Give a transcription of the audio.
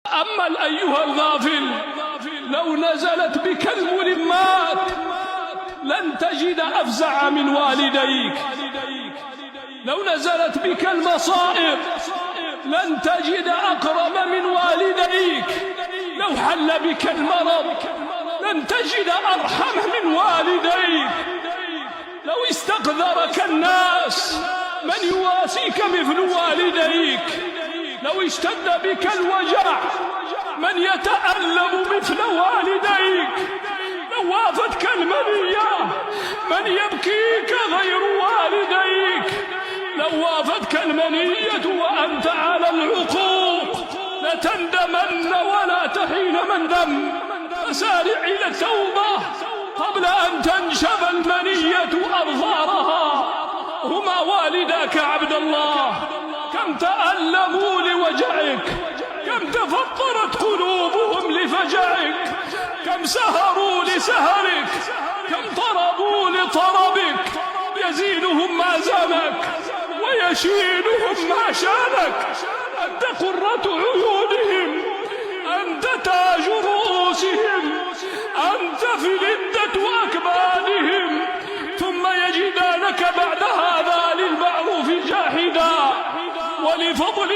تأمل أيها الغافل، لو نزلت بك الملمات لن تجد أفزع من والديك، لو نزلت بك المصائب لن تجد أقرب من والديك، لو حل بك المرض لن تجد أرحم من والديك، لو استقذرك الناس من يواسيك مثل والديك، لو اشتد بك الوجع من يتألم مثل والديك، لو وافتك المنية من يبكيك غير والديك، لو وافتك المنية وأنت على العقوق لتندمن ولا تحين مندم. فسارع إلى التوبة قبل أن تنشب المنية أظفارها. هما والداك عبد الله، كم تألموا لوجعك، كم تفطرت قلوبهم لفجعك، كم سهروا لسهرك، كم طربوا لطربك، يزينهم ما زانك ويشينهم ما شانك. أنت قرة عيونهم، أنت تاج رؤوسهم، أنت فلذة أكبادهم، ثم يجدانك بعد هذا للمعروف جاحدا ولفضل